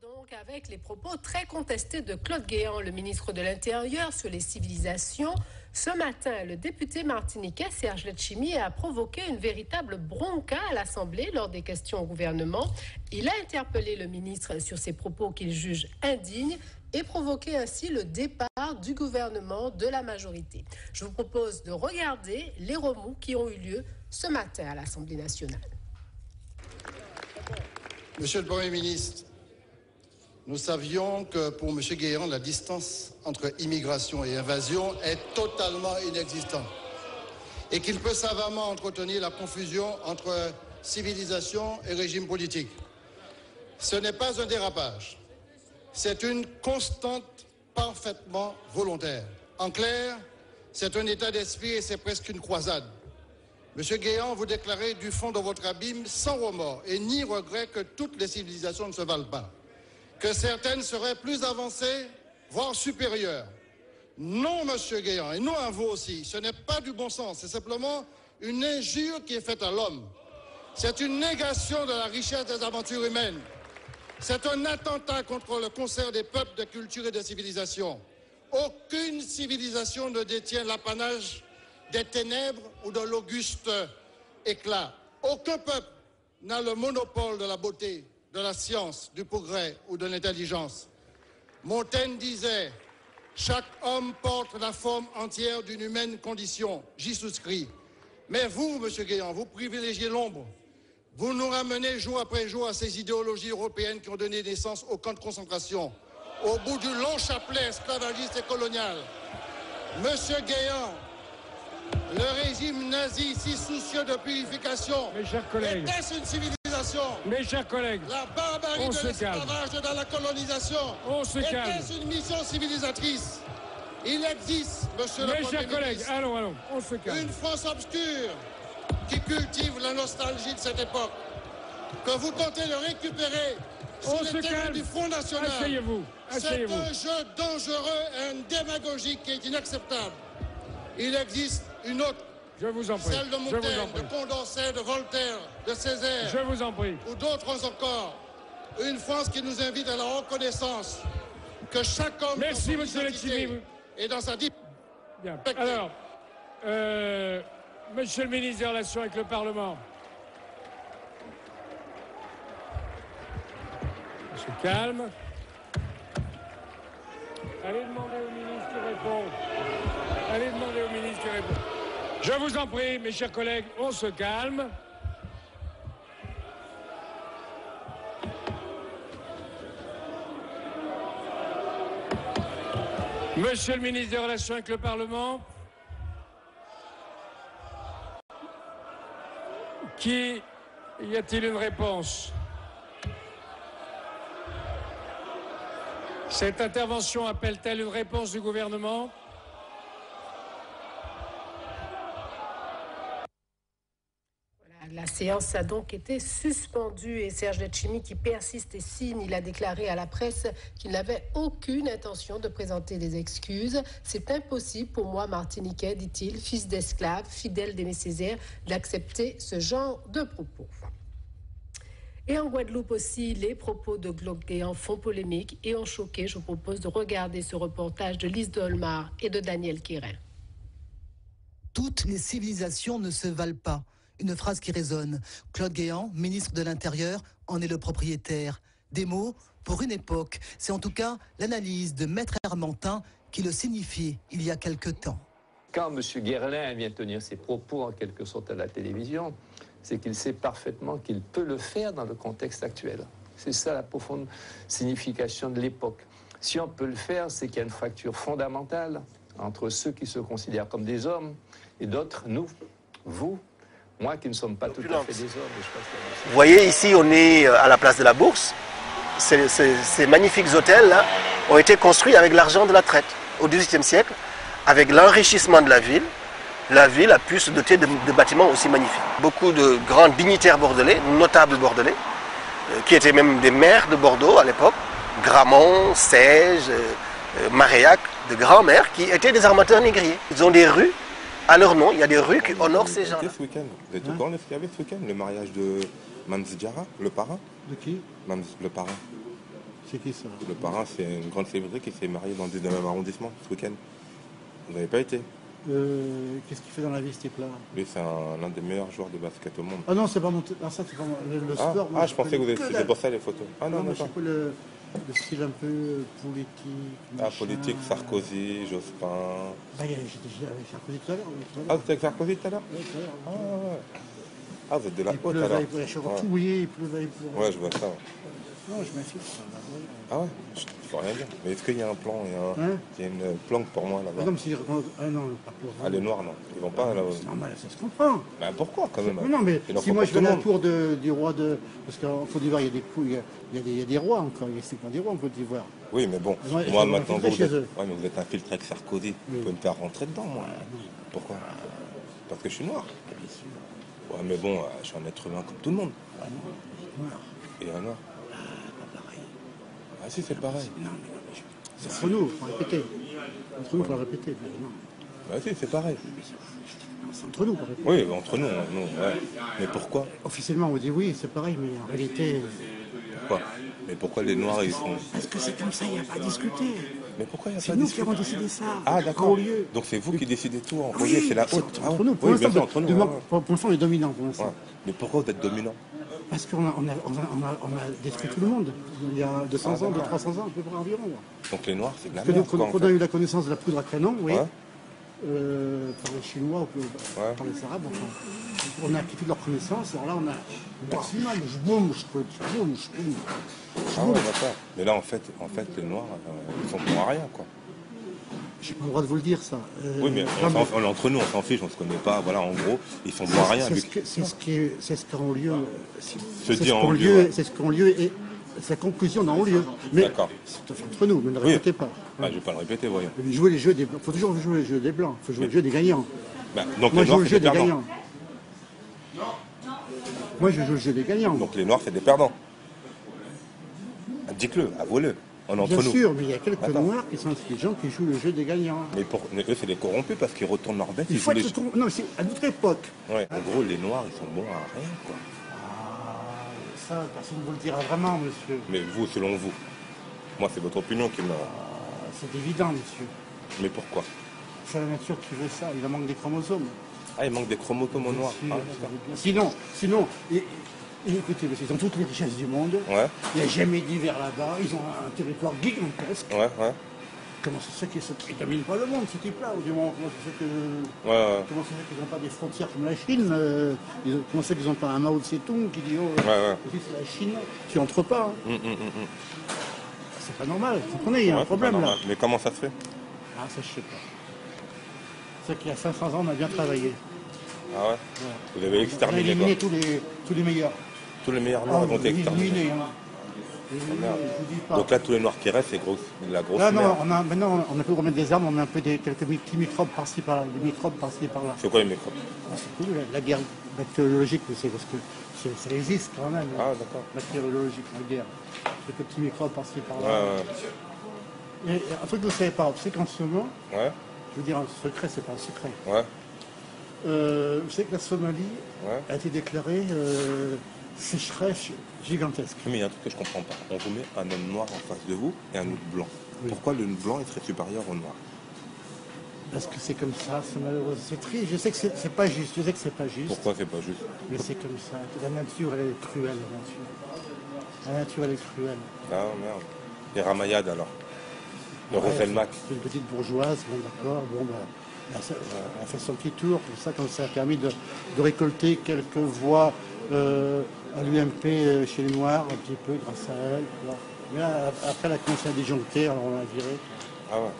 Donc, avec les propos très contestés de Claude Guéant, le ministre de l'Intérieur, sur les civilisations, ce matin, le député martiniquais Serge Letchimy a provoqué une véritable bronca à l'Assemblée lors des questions au gouvernement. Il a interpellé le ministre sur ses propos qu'il juge indignes et provoqué ainsi le départ du gouvernement de la majorité. Je vous propose de regarder les remous qui ont eu lieu ce matin à l'Assemblée nationale. Monsieur le Premier ministre, nous savions que pour M. Guéant, la distance entre immigration et invasion est totalement inexistante et qu'il peut savamment entretenir la confusion entre civilisation et régime politique. Ce n'est pas un dérapage, c'est une constante parfaitement volontaire. En clair, c'est un état d'esprit et c'est presque une croisade. Monsieur Guéant, vous déclarez du fond de votre abîme sans remords et ni regret que toutes les civilisations ne se valent pas, que certaines seraient plus avancées, voire supérieures. Non, monsieur Guéant, et non à vous aussi, ce n'est pas du bon sens, c'est simplement une injure qui est faite à l'homme. C'est une négation de la richesse des aventures humaines. C'est un attentat contre le concert des peuples, des cultures et des civilisations. Aucune civilisation ne détient l'apanage des ténèbres ou de l'auguste éclat. Aucun peuple n'a le monopole de la beauté, de la science, du progrès ou de l'intelligence. Montaigne disait « Chaque homme porte la forme entière d'une humaine condition ». J'y souscris. Mais vous, monsieur Guéant, vous privilégiez l'ombre. Vous nous ramenez jour après jour à ces idéologies européennes qui ont donné naissance aux camps de concentration, au bout du long chapelet esclavagiste et colonial. Monsieur Guéant, le régime nazi, si soucieux de purification, était-ce une civilisation? Mes chers collègues, la barbarie de l'esclavage dans la colonisation, était-ce une mission civilisatrice? Il existe, monsieur le Premier ministre, allons, on se calme. Une France obscure qui cultive la nostalgie de cette époque, que vous tentez de récupérer sur les terrains du Front National. Asseyez-vous. C'est un jeu dangereux et une démagogie qui est inacceptable. Il existe une autre, je vous en prie. Celle de Montaigne, de Condorcet, de Voltaire, de Césaire. Je vous en prie. Ou d'autres encore. Une France qui nous invite à la reconnaissance que chaque homme dans son identité et dans sa dignité. Bien. Alors, monsieur le ministre des Relations avec le Parlement. On se calme. Allez demander au ministre qui répond. Allez demander au ministre qui répond. Je vous en prie, mes chers collègues, on se calme. Monsieur le ministre des Relations avec le Parlement. Y a-t-il une réponse? Cette intervention appelle-t-elle une réponse du gouvernement? La séance a donc été suspendue et Serge Letchimy, qui persiste et signe, il a déclaré à la presse qu'il n'avait aucune intention de présenter des excuses. C'est impossible pour moi, Martiniquais, dit-il, fils d'esclave, fidèle d'Aimé Césaire, d'accepter ce genre de propos. Et en Guadeloupe aussi, les propos de Claude Guéant font polémique et ont choqué. Je vous propose de regarder ce reportage de Lise Dolmar et de Daniel Quérin. Toutes les civilisations ne se valent pas. Une phrase qui résonne. Claude Guéant, ministre de l'Intérieur, en est le propriétaire. Des mots pour une époque. C'est en tout cas l'analyse de Maître Hermantin qui le signifiait il y a quelque temps. Quand M. Guerlain vient tenir ses propos en quelque sorte à la télévision, c'est qu'il sait parfaitement qu'il peut le faire dans le contexte actuel. C'est ça la profonde signification de l'époque. Si on peut le faire, c'est qu'il y a une fracture fondamentale entre ceux qui se considèrent comme des hommes et d'autres, nous, vous, moi qui ne sommes pas tout à fait des hommes. Vous voyez, ici, on est à la place de la Bourse. Ces magnifiques hôtels-là ont été construits avec l'argent de la traite au XVIIIe siècle, avec l'enrichissement de la ville a pu se doter de bâtiments aussi magnifiques. Beaucoup de grands dignitaires bordelais, notables bordelais, qui étaient même des maires de Bordeaux à l'époque, Gramont, Sège, Maréac, de grands maires qui étaient des armateurs négriers. Ils ont des rues à leur nom, il y a des rues qui honorent ces gens. Ce week-end, vous êtes au courant de ce qu'il y avait ce week-end, le mariage de Mams Diarra, le parrain. De qui? Mams, le parrain. C'est qui ça? Le parrain, c'est une grande célébrité qui s'est mariée dans le 19e arrondissement ce week-end. Vous n'avez pas été? Qu'est-ce qu'il fait dans la vie, ce type-là? Lui, c'est l'un des meilleurs joueurs de basket au monde. Ah non, c'est pas mon... Ah, ça, c'est pas le sport. Moi, je pensais que vous étiez pour ça, les photos. Ah non, non, je sais pas le style un peu politique. Ah, politique, Sarkozy, Jospin. Bah, j'étais avec Sarkozy tout à l'heure. Ah, vous êtes avec Sarkozy tout à l'heure? Oui, tout à l'heure. Ah, ouais. Ah, vous êtes de la haute, alors. Il pleuvait, tout mouillé, il pleuvait. Ouais, je vois ça. Ouais. Non, je m'infiltre. Ah ouais? Je ne peux rien dire. Mais est-ce qu'il y a un plan? Il y a une planque pour moi là-bas. Ah non, mais ah non, pas pour... Ah, les noirs, non. Ils vont pas là. C'est normal, ça se comprend. Bah pourquoi quand même? Non, mais si moi je vais à la tour du roi de... Parce qu'en Côte d'Ivoire, il y a des coups, il y a des rois encore. C'est pas des rois en Côte d'Ivoire. Oui, mais bon, moi maintenant vous êtes... Ouais, mais vous êtes infiltré avec Sarkozy. Vous pouvez me faire rentrer dedans, moi. Pourquoi? Parce que je suis noir. Bien sûr. Ouais, mais bon, je suis un être humain comme tout le monde. Ah non, noir. Et un noir? Pas pareil. Ah si, c'est pareil. Non, mais c'est entre nous, il faut répéter. Entre nous, il faut répéter. Non. Bah si, c'est pareil. C'est entre nous, pour répéter. Oui, entre nous, ouais. Mais pourquoi? Officiellement, on dit oui, c'est pareil, mais en réalité... Pourquoi? Mais pourquoi les noirs, ils sont... Parce que c'est comme ça, il n'y a pas à discuter. Mais pourquoi il n'y a pas à discuter? C'est nous qui avons décidé ça. Ah d'accord. Donc c'est vous qui décidez tout en relieu, c'est la haute. Entre nous, pour l'instant, on est dominant. Pour l'instant. Ouais. Mais pourquoi vous êtes dominant? Parce qu'on a détruit tout le monde. Il y a 200 ans, 300 ans, à peu près environ. Donc les noirs, c'est de la merde. Quand on a eu la connaissance de la poudre à canon, oui. Ouais. Par les Chinois, par les Arabes, enfin, on a acquis toute leur connaissance. Alors là, on a maximum, je boum. Ah ouais, d'accord. Mais là, en fait, les noirs, ils sont pour rien, quoi. J'ai pas le droit de vous le dire, ça. Oui, mais entre nous, on s'en fiche, on se connaît pas. Voilà, en gros, ils sont pour rien. C'est ce qu'ont lieu. C'est ce qu'ont lieu et sa conclusion dans lieu. Mais c'est entre nous, mais ne répétez pas. Ah, je vais pas le répéter, voyons. Jouer les jeux des blancs. Il faut toujours jouer les jeux des blancs. Il faut jouer le jeu des gagnants. Donc moi, les noirs, je joue le jeu des des gagnants. Moi, je joue le jeu des gagnants. Donc les noirs, c'est des perdants. Dites-le, avouez-le. Bien sûr, mais il y a quelques noirs qui sont intelligents qui jouent le jeu des gagnants. Mais eux, c'est des corrompus parce qu'ils retournent leur bête. Non, c'est à notre époque. Ouais. En gros, les noirs, ils sont bons à rien, quoi. Ça, personne ne vous le dira vraiment, monsieur. Mais vous, selon vous. Moi, c'est votre opinion qui me... C'est évident, monsieur. Mais pourquoi? C'est la nature qui veut ça. Il en manque des chromosomes. Ah, il manque des chromosomes au noir. Sinon, écoutez, ils ont toutes les richesses du monde. Ouais. Il n'y a jamais d'hiver là-bas. Ils ont un territoire gigantesque. Ouais. Comment c'est ça qu'ils ne dominent pas le monde, ce type-là? Du moment, comment c'est qu'ils n'ont pas des frontières comme la Chine? Comment c'est qu'ils n'ont pas un Mao Tse-tung qui dit c'est la Chine, tu entres pas. C'est pas normal, vous comprenez, il y a un problème là. Mais comment ça se fait? Ah, ça je sais pas. C'est qu'il y a 500 ans, on a bien travaillé. Ah ouais? Vous avez exterminé, on a éliminé tous les meilleurs. Tous les meilleurs noirs ont été exterminés. Donc là, tous les noirs qui restent, c'est la grosse merde. Maintenant, on a pu remettre des armes, on met un peu quelques petits microbes par-ci par-là, des microbes par-ci par-là. C'est quoi les microbes? C'est cool, la guerre bactériologique, c'est parce que ça existe quand même. Ah, d'accord. Bactériologique, la guerre. Quelques petits microbes par-ci par-là. Et un truc que vous ne savez pas, c'est qu'en ce moment, je veux dire un secret, c'est pas un secret. Vous savez que la Somalie a été déclarée sécheresse gigantesque. Mais il y a un truc que je comprends pas. On vous met un homme noir en face de vous et un autre blanc. Oui. Pourquoi le blanc il serait supérieur au noir? Parce que c'est comme ça, c'est malheureux, c'est triste. Je sais que c'est pas juste. Pourquoi c'est pas juste? Mais c'est comme ça. La nature, elle est cruelle, la nature, elle est cruelle. Ah merde. Et Ramayad alors? Le Roselmac. C'est une petite bourgeoise, bon d'accord, elle a fait son petit tour, comme ça a permis de récolter quelques voix à l'UMP chez les Noirs, un petit peu grâce à elle. Mais là, après, elle a commencé à disjoncter, alors on l'a virée. Ah ouais.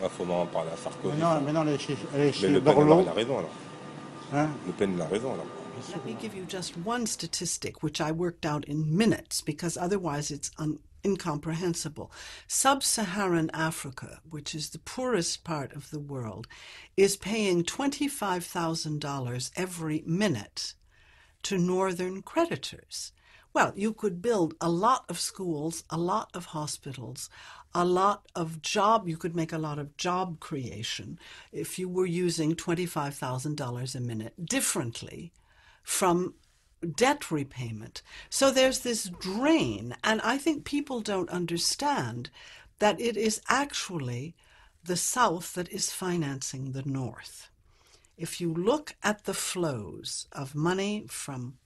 Il faut en parler à Sarkozy. Maintenant elle est chez Borloo. Il a raison alors. Hein? Le Pen il a raison alors. Let me give you just one statistic, which I worked out in minutes, because otherwise it's incomprehensible. Sub-Saharan Africa, which is the poorest part of the world, is paying $25,000 every minute to northern creditors. Well, you could build a lot of schools, a lot of hospitals, you could make a lot of job creation if you were using $25,000 a minute differently from debt repayment. So there's this drain, and I think people don't understand that it is actually the South that is financing the North. If you look at the flows of money from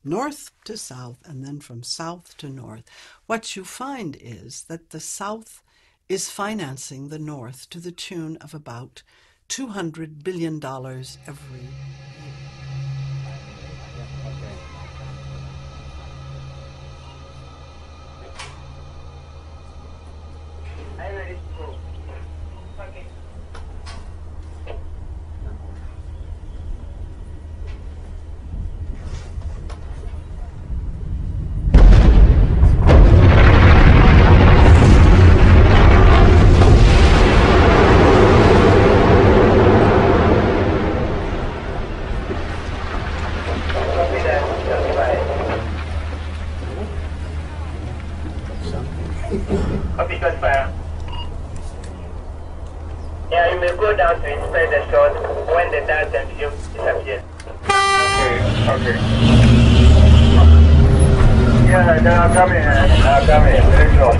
North to South and then from South to North, what you find is that the South is financing the North to the tune of about $200 billion every year. Yeah, you may go down to inspect the shot when the dark and fume disappears. Okay. Yeah, then I'll come in. Very short.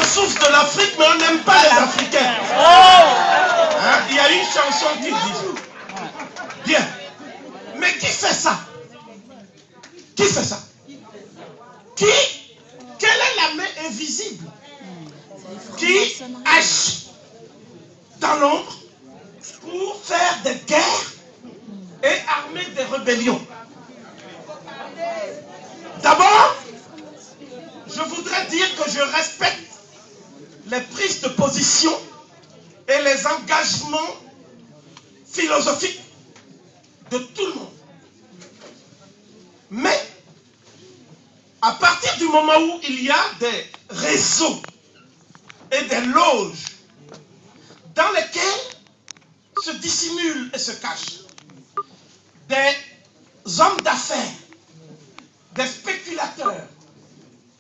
ressources de l'Afrique, mais on n'aime pas les Africains. Hein? Il y a une chanson qui dit. Bien. Mais qui fait ça? Qui fait ça? Qui? Quelle est la main invisible qui agit dans l'ombre pour faire des guerres et armer des rébellions? D'abord, je voudrais dire que je respecte les prises de position et les engagements philosophiques de tout le monde. Mais, à partir du moment où il y a des réseaux et des loges dans lesquels se dissimulent et se cachent des hommes d'affaires, des spéculateurs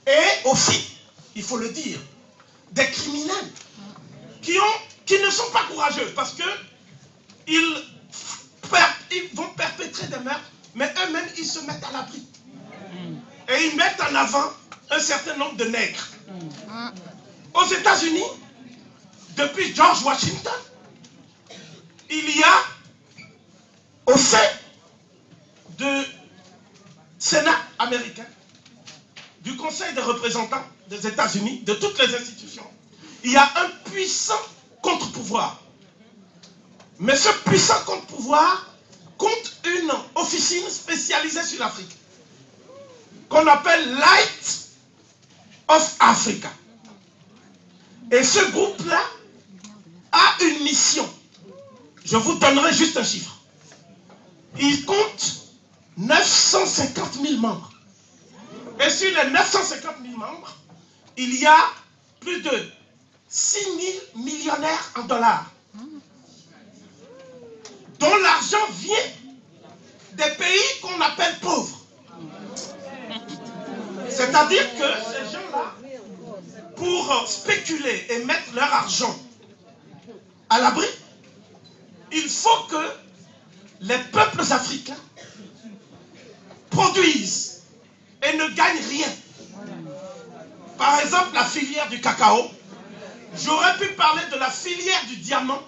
et aussi, il faut le dire, des criminels qui ne sont pas courageux parce que ils vont perpétrer des meurtres, mais eux-mêmes, ils se mettent à l'abri. Et ils mettent en avant un certain nombre de nègres. Aux États-Unis, depuis George Washington, il y a au sein du Sénat américain, du Conseil des représentants des États-Unis, de toutes les institutions, il y a un puissant contre-pouvoir. Mais ce puissant contre-pouvoir compte une officine spécialisée sur l'Afrique, qu'on appelle Light of Africa. Et ce groupe-là a une mission. Je vous donnerai juste un chiffre. Il compte 950 000 membres. Et sur les 950 000 membres, il y a plus de 6 000 millionnaires en dollars, dont l'argent vient des pays qu'on appelle pauvres. C'est-à-dire que ces gens-là, pour spéculer et mettre leur argent à l'abri, il faut que les peuples africains produisent et ne gagnent rien. Par exemple, la filière du cacao. J'aurais pu parler de la filière du diamant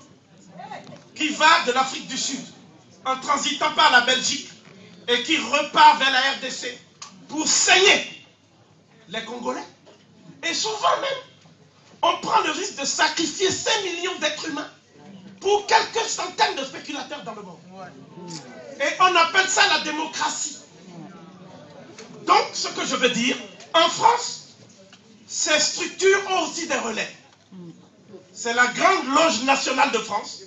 qui va de l'Afrique du Sud en transitant par la Belgique et qui repart vers la RDC pour saigner les Congolais. Et souvent même, on prend le risque de sacrifier 5 millions d'êtres humains pour quelques centaines de spéculateurs dans le monde. Et on appelle ça la démocratie. Donc, ce que je veux dire, en France, ces structures ont aussi des relais. C'est la Grande Loge Nationale de France,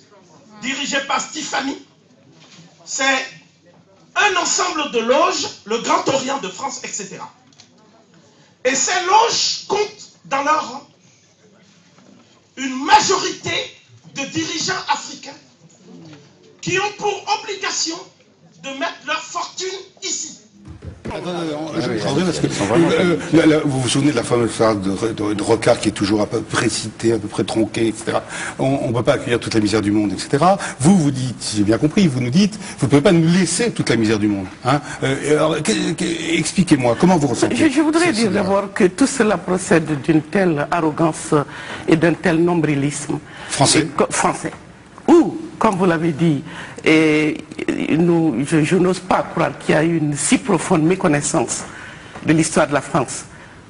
dirigée par Stéphanie. C'est un ensemble de loges, le Grand Orient de France, etc. Et ces loges comptent dans leur rang une majorité de dirigeants africains qui ont pour obligation de mettre leur fortune ici. Vous vous souvenez de la fameuse phrase de Rocard qui est toujours à peu près citée, à peu près tronquée, etc. On ne peut pas accueillir toute la misère du monde, etc. Vous dites, si j'ai bien compris, vous nous dites, vous ne pouvez pas nous laisser toute la misère du monde. Hein. Alors, expliquez-moi, comment vous ressentez? Je voudrais dire d'abord que tout cela procède d'une telle arrogance et d'un tel nombrilisme. Français. Français. Ou, comme vous l'avez dit, je n'ose pas croire qu'il y a eu une si profonde méconnaissance de l'histoire de la France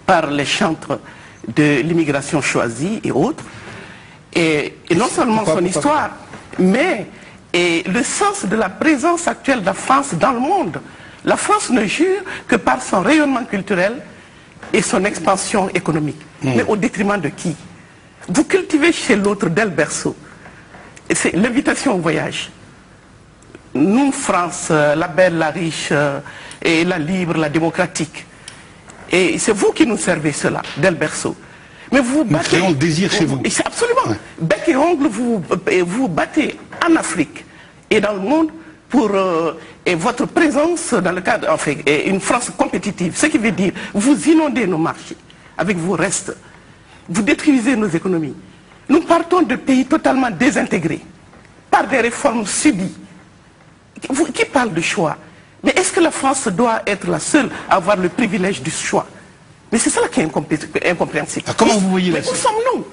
par les chantres de l'immigration choisie et autres. Et non seulement son histoire, mais le sens de la présence actuelle de la France dans le monde. La France ne jure que par son rayonnement culturel et son expansion économique. Mais au détriment de qui? Vous cultivez chez l'autre dès le berceau. C'est l'invitation au voyage. Nous, France, la belle, la riche, et la libre, la démocratique. Et c'est vous qui nous servez cela, dès le berceau. Mais vous battez... Nous créons le désir chez vous. Absolument. Ouais. Bec et ongle, vous battez en Afrique et dans le monde pour et votre présence dans le cadre, enfin, une France compétitive. Ce qui veut dire, vous inondez nos marchés avec vos restes. Vous détruisez nos économies. Nous partons de pays totalement désintégrés, par des réformes subies. Qui parle de choix? Mais est-ce que la France doit être la seule à avoir le privilège du choix? Mais c'est ça qui est incompréhensible. Ah, comment vous voyez la chose? Où sommes-nous?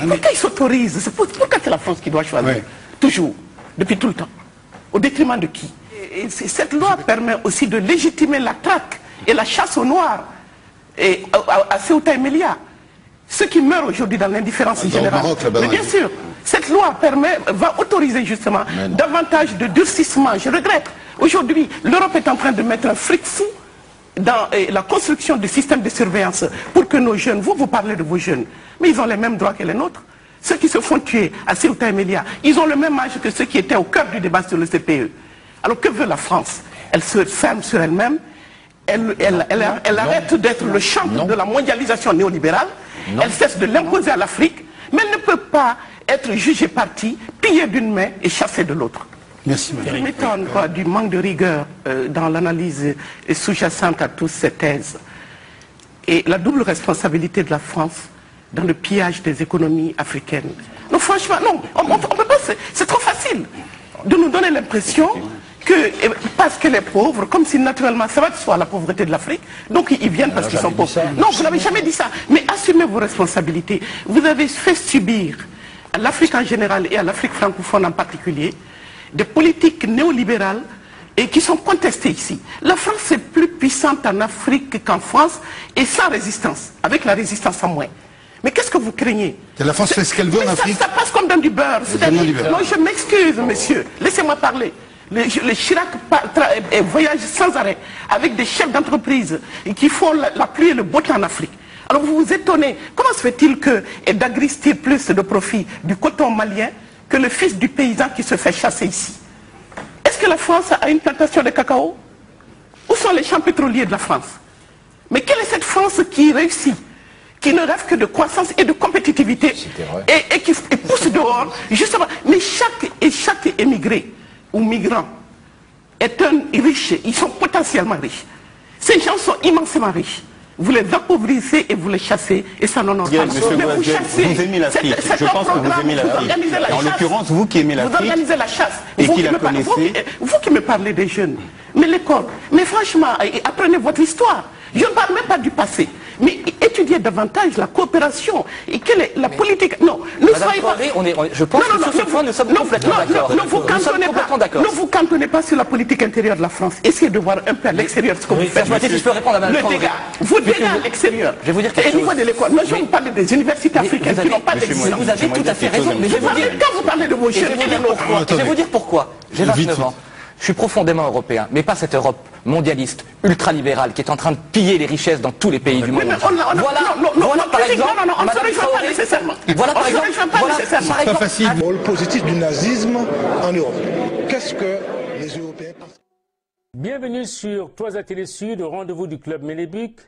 Pourquoi ils s'autorisent? Pourquoi c'est la France qui doit choisir? Toujours, depuis tout le temps. Au détriment de qui? Et cette loi permet aussi de légitimer la traque et la chasse aux Noirs à Ceuta et Melilla. Ceux qui meurent aujourd'hui dans l'indifférence générale. Mais bien sûr, cette loi va autoriser justement davantage de durcissement. Je regrette. Aujourd'hui, l'Europe est en train de mettre un fric fou dans la construction du système de surveillance pour que nos jeunes, vous parlez de vos jeunes, mais ils ont les mêmes droits que les nôtres. Ceux qui se font tuer à Ceuta et Melilla, ils ont le même âge que ceux qui étaient au cœur du débat sur le CPE. Alors que veut la France? Elle se ferme sur elle-même. Elle arrête d'être le chantre de la mondialisation néolibérale. Elle cesse de l'imposer à l'Afrique, mais elle ne peut pas être jugée partie, pillée d'une main et chassée de l'autre. Merci, madame. Je m'étonne du manque de rigueur dans l'analyse sous-jacente à toutes ces thèses. Et la double responsabilité de la France dans le pillage des économies africaines. Non, franchement, non, on peut pas, c'est trop facile de nous donner l'impression que, parce que les pauvres, comme si naturellement, ça va de soi la pauvreté de l'Afrique, donc ils viennent parce qu'ils sont pauvres. Non, vous n'avez jamais dit ça. Mais assumez vos responsabilités. Vous avez fait subir à l'Afrique en général et à l'Afrique francophone en particulier des politiques néolibérales et qui sont contestées ici. La France est plus puissante en Afrique qu'en France et sans résistance, avec la résistance en moins. Mais qu'est-ce que vous craignez? La France fait ce qu'elle veut en Afrique. Ça passe comme dans du beurre. Non, je m'excuse, monsieur. Laissez-moi parler. Le Chirac voyage sans arrêt avec des chefs d'entreprise qui font la pluie et le beau temps en Afrique. Alors vous vous étonnez, comment se fait-il que Dagris tire plus de profit du coton malien que le fils du paysan qui se fait chasser ici? Est-ce que la France a une plantation de cacao? Où sont les champs pétroliers de la France? Mais quelle est cette France qui réussit, qui ne rêve que de croissance et de compétitivité et qui pousse dehors, justement? Mais chaque émigré ou migrant est un riche, ils sont potentiellement riches. Ces gens sont immensément riches. Vous les appauvrissez et vous les chassez, et ça n'en honore pas. Mais vous chassez. Vous aimez l'Afrique. Je pense que vous aimez l'Afrique. En l'occurrence, vous qui aimez l'Afrique. Vous organisez la chasse. Et qui la connaissez. Vous qui me parlez des jeunes. Mais l'école. Mais franchement, apprenez votre histoire. Je ne parle même pas du passé. Mais étudiez davantage la coopération. Et quelle est la politique. Non, ne soyez pas. Je pense que sur ce point, nous sommes complètement d'accord. Ne vous cantonnez pas sur la politique intérieure de la France. Essayez de voir un peu à l'extérieur ce que vous faites. Si je peux répondre à Mme Le dégât. Vous dégâts à l'extérieur. Je vais vous dire quelque chose. Et au niveau de l'école. Moi, je vais vous parler des universités africaines qui n'ont pas d'existence. Vous avez tout à fait raison. Mais je vais vous dire. Quand vous parlez de vos jeunes, je vais vous dire pourquoi. J'ai 29 ans. Je suis profondément européen, mais pas cette Europe mondialiste, ultralibérale, qui est en train de piller les richesses dans tous les pays du monde. Voilà par exemple, c'est pas facile. Le rôle positif du nazisme en Europe. Qu'est-ce que les Européens pensent? Bienvenue sur Toisa Télé Sud, au rendez-vous du Club Ménébuc.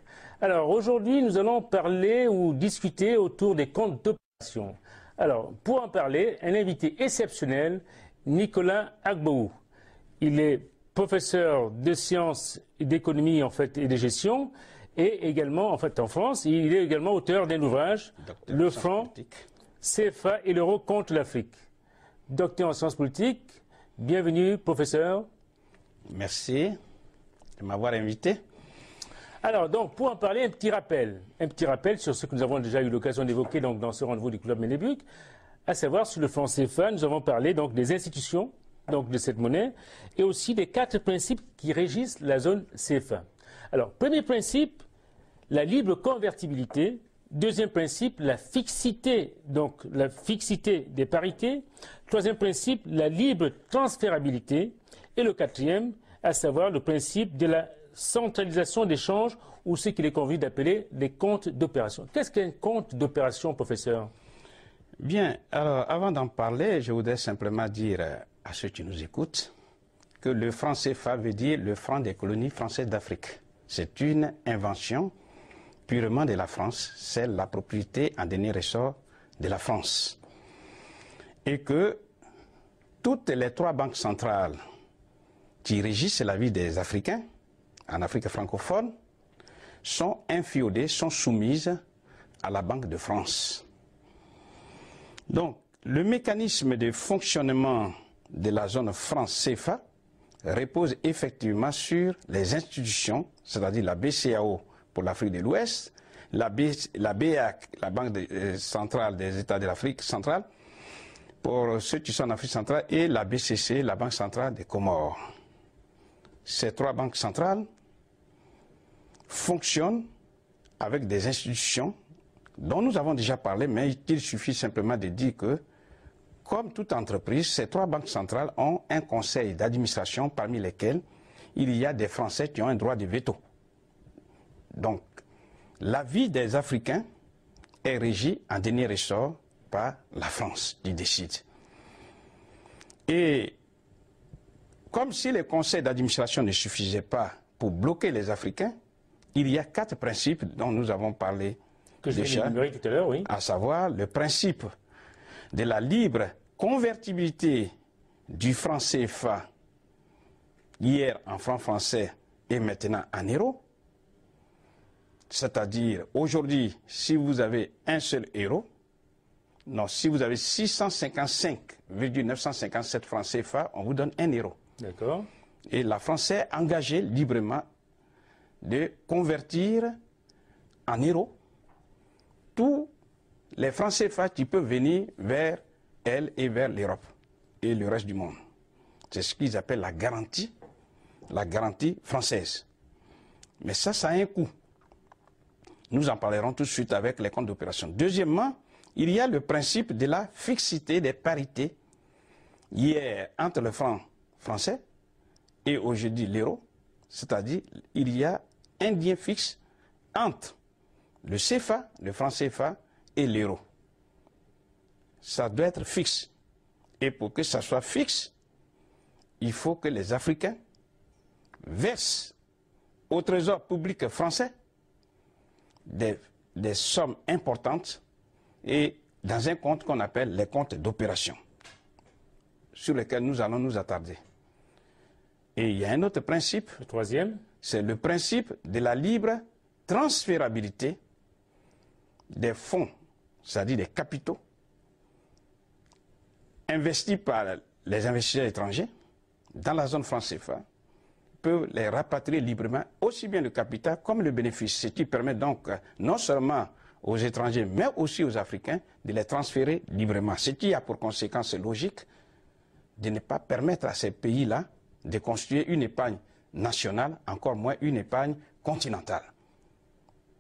Alors aujourd'hui, nous allons parler ou discuter autour des comptes d'opération. Alors, pour en parler, un invité exceptionnel, Nicolas Agboou. Il est professeur de sciences et d'économie en fait et de gestion et également en fait en France. Il est également auteur d'un ouvrage, Le franc CFA et l'euro contre l'Afrique. Docteur en sciences politiques, bienvenue professeur. Merci de m'avoir invité. Alors donc pour en parler, un petit rappel sur ce que nous avons déjà eu l'occasion d'évoquer donc dans ce rendez-vous du Club Ménébuc, à savoir sur le franc CFA, nous avons parlé donc des institutions donc de cette monnaie, et aussi des 4 principes qui régissent la zone CFA. Alors, premier principe, la libre convertibilité. Deuxième principe, la fixité, donc la fixité des parités. Troisième principe, la libre transférabilité. Et le quatrième, à savoir le principe de la centralisation des changes, ou ce qu'il est convenu d'appeler les comptes d'opération. Qu'est-ce qu'un compte d'opération, professeur? Bien, alors avant d'en parler, je voudrais simplement dire à ceux qui nous écoutent que le franc CFA veut dire le franc des colonies françaises d'Afrique. C'est une invention purement de la France, c'est la propriété en dernier ressort de la France. Et que toutes les 3 banques centrales qui régissent la vie des Africains, en Afrique francophone, sont inféodées, sont soumises à la Banque de France. Donc, le mécanisme de fonctionnement de la zone France-CFA repose effectivement sur les institutions, c'est-à-dire la BCEAO pour l'Afrique de l'Ouest, la BEAC, la Banque centrale des États de l'Afrique centrale, pour ceux qui sont en Afrique centrale, et la BCC, la Banque centrale des Comores. Ces 3 banques centrales fonctionnent avec des institutions dont nous avons déjà parlé, mais il suffit simplement de dire que, comme toute entreprise, ces 3 banques centrales ont un conseil d'administration parmi lesquels il y a des Français qui ont un droit de veto. Donc, la vie des Africains est régie en dernier ressort par la France qui décide. Et comme si les conseils d'administration ne suffisaient pas pour bloquer les Africains, il y a 4 principes dont nous avons parlé déjà, tout à l'heure, oui. À savoir le principe de la libre convertibilité du franc CFA, hier en franc français et maintenant en euros, C'est-à-dire, aujourd'hui, si vous avez un seul euro, non, si vous avez 655,957 francs CFA, on vous donne 1 euro. D'accord. Et la France s'est engagée librement de convertir en euros tous les francs CFA qui peuvent venir vers elle et vers l'Europe et le reste du monde. C'est ce qu'ils appellent la garantie française. Mais ça a un coût. Nous en parlerons tout de suite avec les comptes d'opération. Deuxièmement, il y a le principe de la fixité des parités hier entre le franc français et aujourd'hui l'euro, c'est-à-dire il y a un lien fixe entre le CFA, le franc CFA et l'euro. Ça doit être fixe. Et pour que ça soit fixe, il faut que les Africains versent au Trésor public français des sommes importantes et dans un compte qu'on appelle les comptes d'opération, sur lesquels nous allons nous attarder. Et il y a un autre principe. Le troisième, c'est le principe de la libre transférabilité des fonds, c'est-à-dire des capitaux, investis par les investisseurs étrangers dans la zone franc CFA, peuvent les rapatrier librement, aussi bien le capital comme le bénéfice, ce qui permet donc non seulement aux étrangers, mais aussi aux Africains, de les transférer librement. Ce qui a pour conséquence logique de ne pas permettre à ces pays-là de constituer une épargne nationale, encore moins une épargne continentale.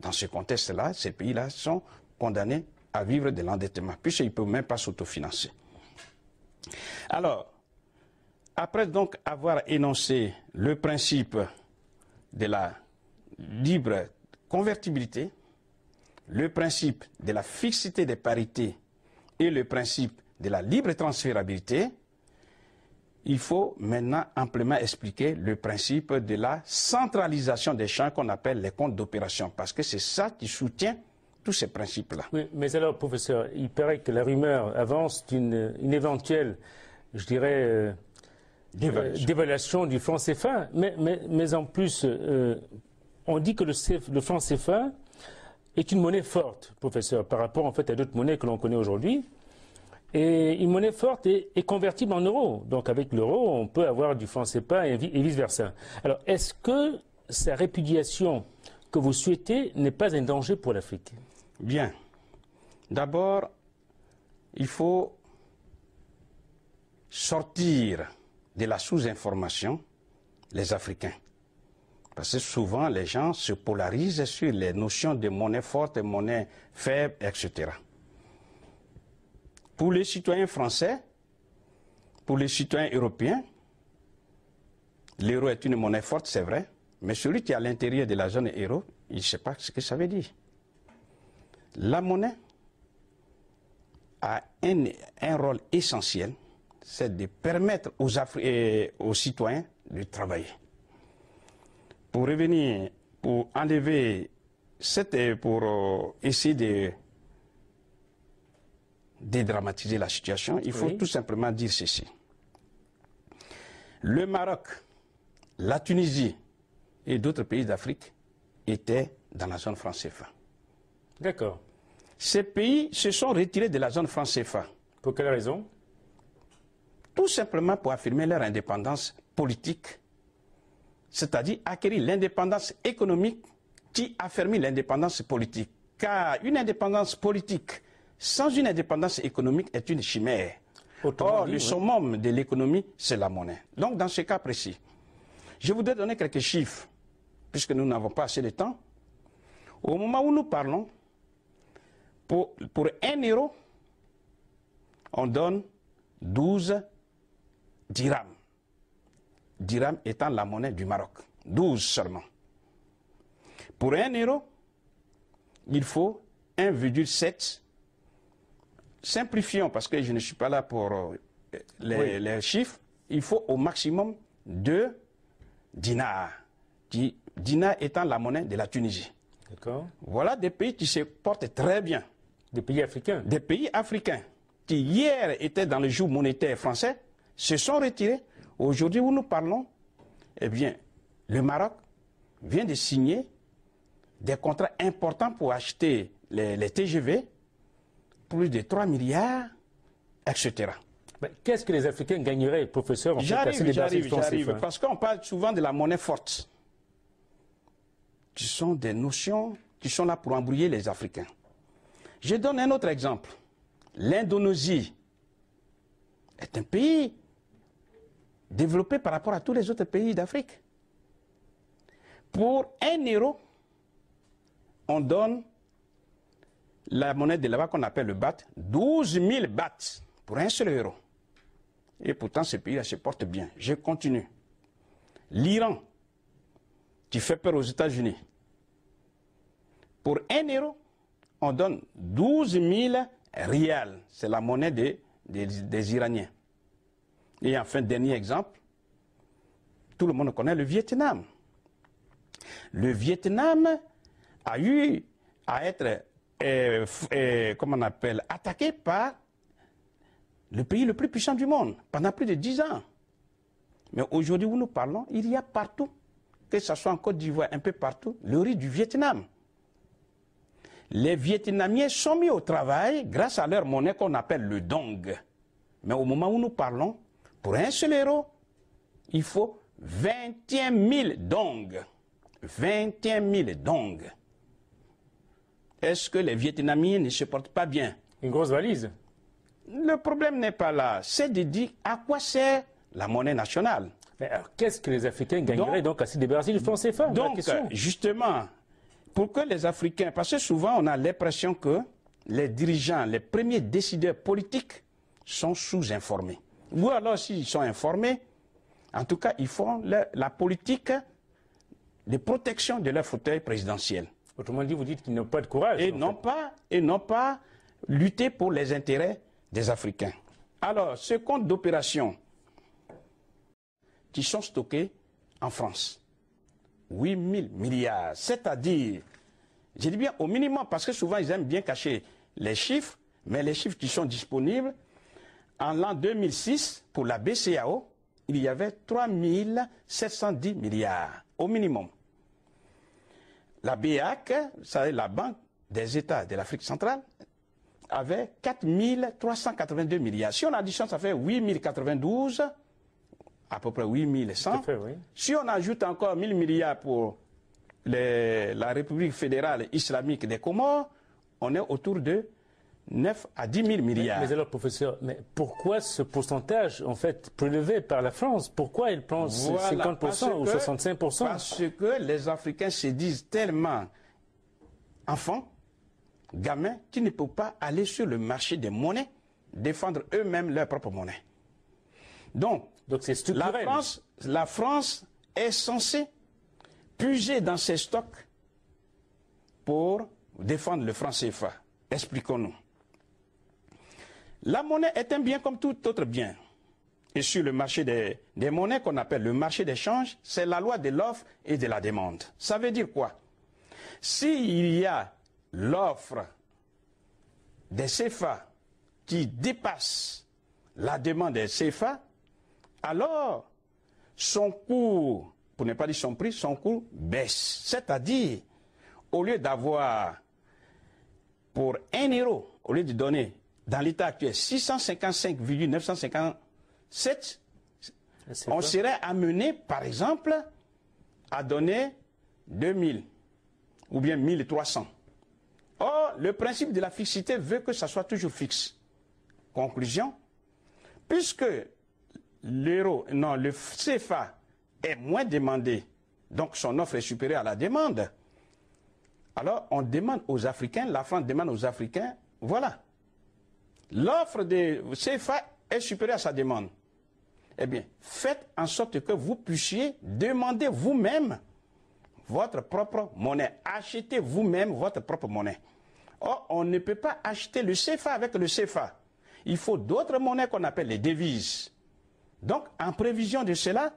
Dans ce contexte-là, ces pays-là sont condamnés à vivre de l'endettement, puisqu'ils ne peuvent même pas s'autofinancer. Alors, après donc avoir énoncé le principe de la libre convertibilité, le principe de la fixité des parités et le principe de la libre transférabilité, il faut maintenant amplement expliquer le principe de la centralisation des champs qu'on appelle les comptes d'opération, parce que c'est ça qui soutient tous ces principes-là. Oui, mais alors, professeur, il paraît que la rumeur avance d'une éventuelle, je dirais, dévaluation du franc CFA, mais en plus, on dit que le franc CFA est une monnaie forte, professeur, par rapport en fait à d'autres monnaies que l'on connaît aujourd'hui. Et une monnaie forte est convertible en euros. Donc avec l'euro, on peut avoir du franc CFA et vice-versa. Alors est-ce que sa répudiation que vous souhaitez n'est pas un danger pour l'Afrique? Bien. D'abord, il faut sortir de la sous-information les Africains. Parce que souvent, les gens se polarisent sur les notions de monnaie forte, monnaie faible, etc. Pour les citoyens français, pour les citoyens européens, l'euro est une monnaie forte, c'est vrai, mais celui qui est à l'intérieur de la zone euro, il ne sait pas ce que ça veut dire. La monnaie a un rôle essentiel, c'est de permettre aux citoyens de travailler. Pour revenir, pour enlever, pour essayer de dédramatiser la situation, il faut tout simplement dire ceci. Le Maroc, la Tunisie et d'autres pays d'Afrique étaient dans la zone franc CFA. D'accord. Ces pays se sont retirés de la zone franc CFA. Pour quelle raison? Tout simplement pour affirmer leur indépendance politique, c'est-à-dire acquérir l'indépendance économique qui affermit l'indépendance politique. Car une indépendance politique sans une indépendance économique est une chimère. Or, le summum de l'économie, c'est la monnaie. Donc, dans ce cas précis, je voudrais donner quelques chiffres, puisque nous n'avons pas assez de temps. Au moment où nous parlons, pour 1 euro, on donne 12 dirhams. Dirham étant la monnaie du Maroc. 12 seulement. Pour 1 euro, il faut 1,7. Simplifions, parce que je ne suis pas là pour les chiffres. Il faut au maximum 2 dinars. Dinar étant la monnaie de la Tunisie. D'accord. Voilà des pays qui se portent très bien. Des pays africains. Des pays africains qui hier étaient dans le joug monétaire français, se sont retirés. Aujourd'hui où nous parlons, eh bien, le Maroc vient de signer des contrats importants pour acheter les TGV, plus de 3 milliards, etc. Qu'est-ce que les Africains gagneraient, professeur, en fait, à se débarrasser du franc CFA? Parce qu'on parle souvent de la monnaie forte, qui sont des notions qui sont là pour embrouiller les Africains. Je donne un autre exemple. L'Indonésie est un pays développé par rapport à tous les autres pays d'Afrique. Pour 1 euro, on donne la monnaie de là-bas qu'on appelle le baht, 12 000 bahts pour 1 seul euro. Et pourtant, ce pays-là se porte bien. Je continue. L'Iran, qui fait peur aux États-Unis. Pour 1 euro, on donne 12 000 rials. C'est la monnaie des Iraniens. Et enfin, dernier exemple, tout le monde connaît le Vietnam. Le Vietnam a eu à être comment on appelle, attaqué par le pays le plus puissant du monde pendant plus de 10 ans. Mais aujourd'hui où nous parlons, il y a partout, que ce soit en Côte d'Ivoire, un peu partout, le riz du Vietnam. Les Vietnamiens sont mis au travail grâce à leur monnaie qu'on appelle le dong. Mais au moment où nous parlons, pour 1 seul euro, il faut 21 000 dong. 21 000 dong. Est-ce que les Vietnamiens ne se portent pas bien? Une grosse valise. Le problème n'est pas là. C'est de dire à quoi sert la monnaie nationale. Mais alors, qu'est-ce que les Africains gagneraient donc à se débarrasser du franc CFA? Donc, justement, pour que les Africains, parce que souvent on a l'impression que les dirigeants, les premiers décideurs politiques sont sous-informés. Ou alors s'ils sont informés, en tout cas, ils font la politique de protection de leur fauteuil présidentiel. Autrement dit, vous dites qu'ils n'ont pas de courage. Et non pas lutter pour les intérêts des Africains. Alors, ce compte d'opération qui sont stockés en France, 8 000 milliards, c'est-à-dire, je dis bien au minimum, parce que souvent ils aiment bien cacher les chiffres, mais les chiffres qui sont disponibles, en l'an 2006, pour la BCEAO, il y avait 3 710 milliards, au minimum. La BEAC, c'est la Banque des États de l'Afrique centrale, avait 4 382 milliards. Si on additionne, ça fait 8 092, à peu près 8 100. Oui. Si on ajoute encore 1 000 milliards pour la République fédérale islamique des Comores, on est autour de 9 à 10 000 milliards. Mais alors, professeur, pourquoi ce pourcentage, en fait, prélevé par la France? Pourquoi il prend 50% ou 65%? Parce que les Africains se disent tellement enfants, gamins, qui ne peuvent pas aller sur le marché des monnaies, défendre eux-mêmes leur propre monnaie. Donc c'est structurel. La France est censée puiser dans ses stocks pour défendre le franc CFA. Expliquons-nous. La monnaie est un bien comme tout autre bien. Et sur le marché des monnaies qu'on appelle le marché d'échange, c'est la loi de l'offre et de la demande. Ça veut dire quoi? S'il y a l'offre des CFA qui dépasse la demande des CFA, alors son cours, pour ne pas dire son prix, son cours baisse. C'est-à-dire, au lieu d'avoir pour 1 euro, au lieu de donner dans l'état actuel 655,957, on serait amené, par exemple, à donner 2000 ou bien 1300. Or, le principe de la fixité veut que ça soit toujours fixe. Conclusion, puisque le CFA est moins demandé, donc son offre est supérieure à la demande, alors on demande aux Africains, la France demande aux Africains, voilà, l'offre de CFA est supérieure à sa demande. Eh bien, faites en sorte que vous puissiez demander vous-même votre propre monnaie. Achetez vous-même votre propre monnaie. Or, on ne peut pas acheter le CFA avec le CFA. Il faut d'autres monnaies qu'on appelle les devises. Donc, en prévision de cela,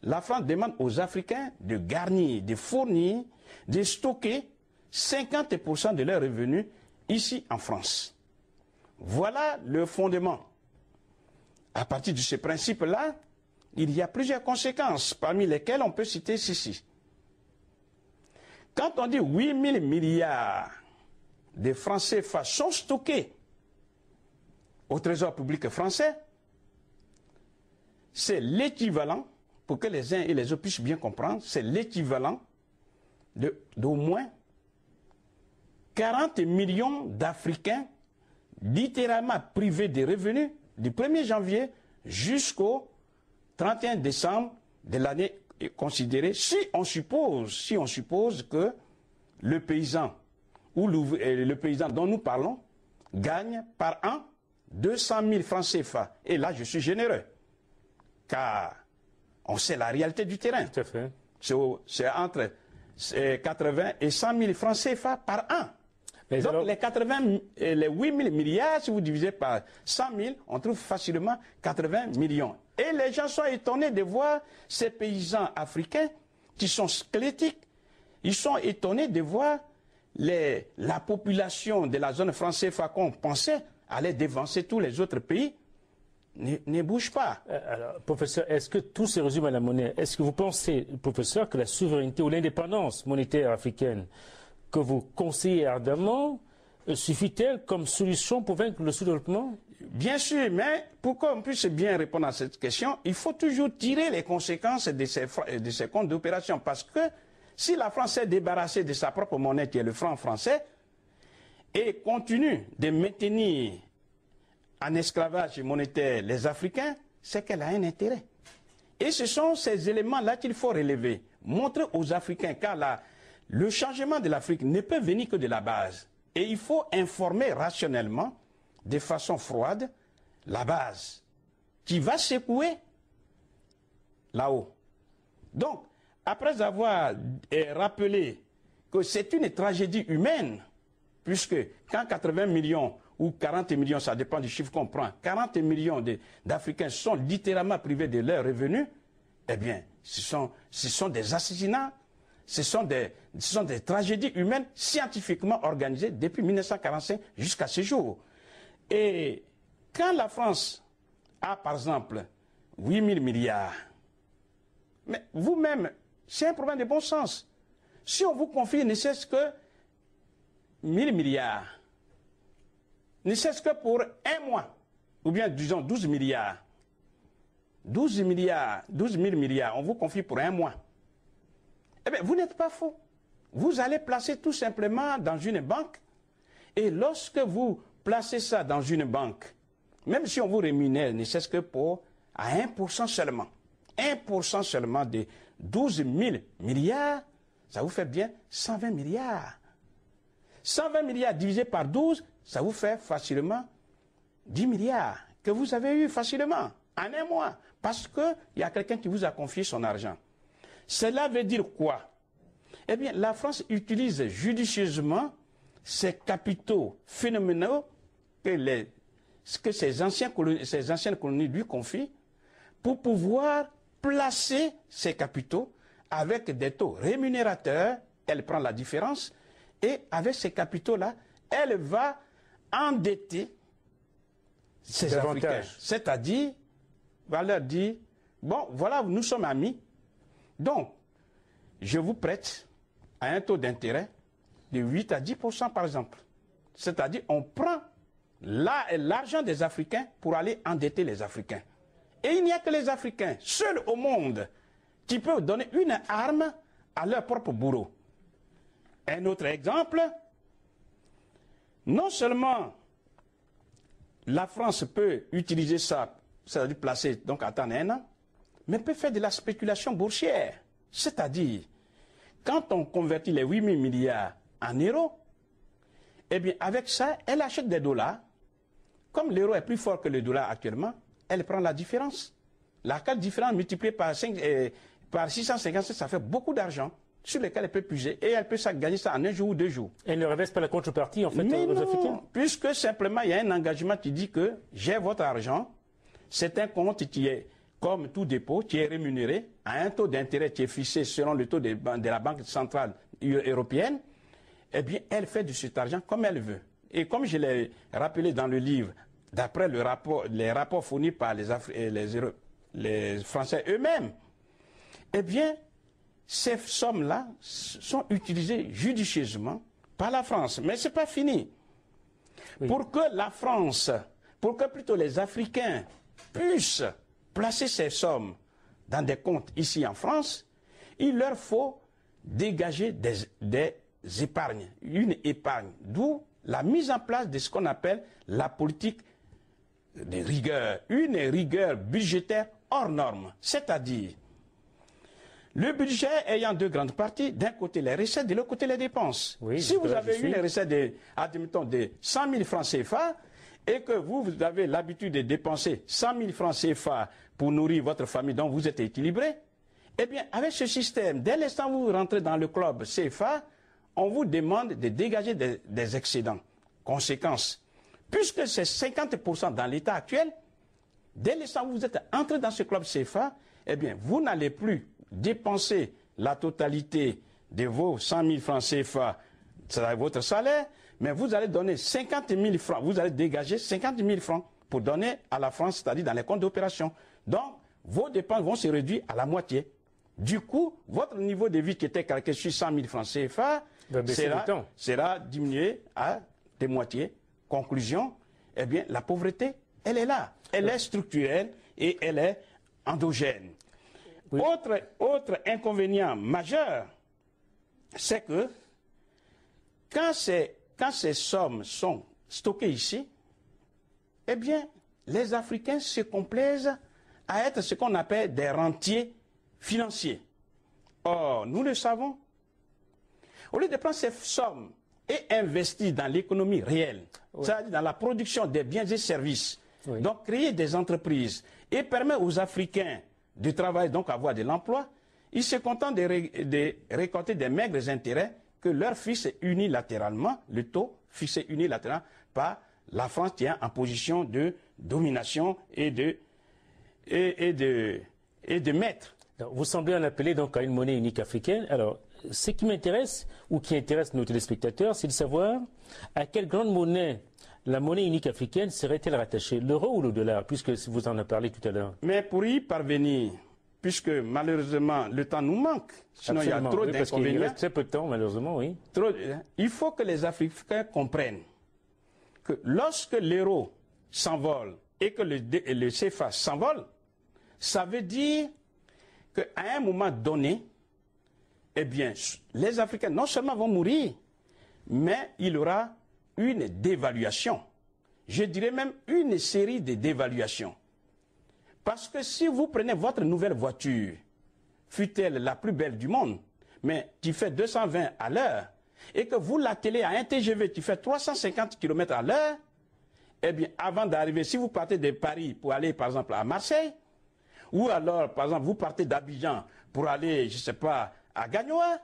la France demande aux Africains de garnir, de fournir, de stocker 50% de leurs revenus ici en France. Voilà le fondement. À partir de ce principe-là, il y a plusieurs conséquences, parmi lesquelles on peut citer ceci. Quand on dit 8 000 milliards de francs CFA sont stockés au Trésor public français, c'est l'équivalent, pour que les uns et les autres puissent bien comprendre, c'est l'équivalent d'au moins 40 millions d'Africains littéralement privés des revenus du 1er janvier jusqu'au 31 décembre de l'année considérée, si on suppose que le paysan ou le paysan dont nous parlons gagne par an 200 000 francs CFA. Et là, je suis généreux, car on sait la réalité du terrain. Tout à fait. C'est entre 80 et 100 000 francs CFA par an. Mais donc alors... les 8 000 milliards, si vous divisez par 100 000, on trouve facilement 80 millions. Et les gens sont étonnés de voir ces paysans africains qui sont squelettiques. Ils sont étonnés de voir la population de la zone franc CFA qu'on pensait allait dévancer tous les autres pays ne bouge pas. Alors, professeur, est-ce que tout se résume à la monnaie? Est-ce que vous pensez, professeur, que la souveraineté ou l'indépendance monétaire africaine que vous conseillez ardemment suffit-elle comme solution pour vaincre le sous-développement? Bien sûr, mais pour qu'on puisse bien répondre à cette question, il faut toujours tirer les conséquences de ces comptes d'opération. Parce que si la France s'est débarrassée de sa propre monnaie, qui est le franc français, et continue de maintenir en esclavage monétaire les Africains, c'est qu'elle a un intérêt. Et ce sont ces éléments-là qu'il faut relever. Montrer aux Africains, car le changement de l'Afrique ne peut venir que de la base. Et il faut informer rationnellement, de façon froide, la base, qui va secouer là-haut. Donc, après avoir rappelé que c'est une tragédie humaine, puisque quand 80 millions ou 40 millions, ça dépend du chiffre qu'on prend, 40 millions d'Africains sont littéralement privés de leurs revenus, eh bien, ce sont des assassinats, ce sont des tragédies humaines scientifiquement organisées depuis 1945 jusqu'à ce jour. Et quand la France a, par exemple, 8 000 milliards, mais vous-même, c'est un problème de bon sens. Si on vous confie ne serait-ce que 1 000 milliards, ne serait-ce que pour un mois, ou bien disons 12 milliards, 12 000 milliards, on vous confie pour un mois. Eh bien, vous n'êtes pas faux. Vous allez placer tout simplement dans une banque, et lorsque vous placez ça dans une banque, même si on vous rémunère, ne serait-ce que à 1% seulement, 1% seulement de 12 000 milliards, ça vous fait bien 120 milliards. 120 milliards divisé par 12, ça vous fait facilement 10 milliards que vous avez eu facilement en un mois, parce qu'il y a quelqu'un qui vous a confié son argent. Cela veut dire quoi? Eh bien, la France utilise judicieusement ces capitaux phénoménaux que ces anciennes colonies lui confient pour pouvoir placer ces capitaux avec des taux rémunérateurs. Elle prend la différence et avec ces capitaux-là, elle va endetter ces Africains. C'est-à-dire, va leur dire, bon, voilà, nous sommes amis, donc, je vous prête à un taux d'intérêt de 8 à 10% par exemple. C'est-à-dire, on prend l'argent des Africains pour aller endetter les Africains. Et il n'y a que les Africains, seuls au monde, qui peuvent donner une arme à leur propre bourreau. Un autre exemple, non seulement la France peut utiliser ça, c'est-à-dire placer, donc attendre un an, mais peut faire de la spéculation boursière. C'est-à-dire, quand on convertit les 8 000 milliards en euros, eh bien, avec ça, elle achète des dollars. Comme l'euro est plus fort que le dollar actuellement, elle prend la différence. La différence multipliée par 650, ça fait beaucoup d'argent sur lequel elle peut puiser. Et elle peut gagner ça en un jour ou 2 jours. Elle ne reverse pas la contrepartie, en fait, aux Africains? Puisque simplement, il y a un engagement qui dit que j'ai votre argent, c'est un compte qui est, comme tout dépôt, qui est rémunéré à un taux d'intérêt qui est fixé selon le taux de la Banque centrale européenne, eh bien, elle fait de cet argent comme elle veut. Et comme je l'ai rappelé dans le livre, d'après les rapports fournis par les Français eux-mêmes, eh bien, ces sommes-là sont utilisées judicieusement par la France. Mais ce n'est pas fini. Oui. Pour que la France, pour que plutôt les Africains puissent placer ces sommes dans des comptes ici en France, il leur faut dégager des épargnes, une épargne, d'où la mise en place de ce qu'on appelle la politique de rigueur, une rigueur budgétaire hors norme, c'est-à-dire le budget ayant deux grandes parties, d'un côté les recettes, de l'autre côté les dépenses. Oui, si vous avez une recette de 100 000 francs CFA et que vous avez l'habitude de dépenser 100 000 francs CFA pour nourrir votre famille dont vous êtes équilibré, eh bien avec ce système, dès l'instant où vous rentrez dans le club CFA, on vous demande de dégager des excédents. Conséquence, puisque c'est 50% dans l'état actuel, dès l'instant où vous êtes entré dans ce club CFA, eh bien vous n'allez plus dépenser la totalité de vos 100 000 francs CFA, c'est votre salaire, mais vous allez donner 50 000 francs, vous allez dégager 50 000 francs pour donner à la France, c'est-à-dire dans les comptes d'opération. Donc, vos dépenses vont se réduire à la moitié. Du coup, votre niveau de vie qui était calculé sur 100 000 francs CFA sera diminué à des moitiés. Conclusion, eh bien, la pauvreté, elle est là. Elle est structurelle et elle est endogène. Oui. Autre inconvénient majeur, c'est que quand ces sommes sont stockées ici, eh bien, les Africains se complaisent à être ce qu'on appelle des rentiers financiers. Or, nous le savons, au lieu de prendre ces sommes et investir dans l'économie réelle, oui, c'est-à-dire dans la production des biens et services, oui, donc créer des entreprises et permettre aux Africains de travailler, donc avoir de l'emploi, ils se contentent de récolter des maigres intérêts que leur fixe unilatéralement, le taux fixé unilatéralement par la France qui est en position de domination et de maître. Alors, vous semblez en appeler donc à une monnaie unique africaine. Alors, ce qui m'intéresse, ou qui intéresse nos téléspectateurs, c'est de savoir à quelle grande monnaie la monnaie unique africaine serait-elle rattachée, l'euro ou le dollar, puisque vous en avez parlé tout à l'heure. Mais pour y parvenir, puisque malheureusement le temps nous manque, sinon il y a trop d'inconvénients. Parce qu'il reste très peu de temps, malheureusement, oui. Il faut que les Africains comprennent que lorsque l'euro s'envole et que le CFA s'envole, ça veut dire qu'à un moment donné, eh bien, les Africains non seulement vont mourir, mais il y aura une dévaluation. Je dirais même une série de dévaluations. Parce que si vous prenez votre nouvelle voiture, fût-elle la plus belle du monde, mais qui fait 220 à l'heure, et que vous l'attelez à un TGV qui fait 350 km à l'heure, eh bien, avant d'arriver, si vous partez de Paris pour aller, par exemple, à Marseille, ou alors, par exemple, vous partez d'Abidjan pour aller, je ne sais pas, à Gagnoa,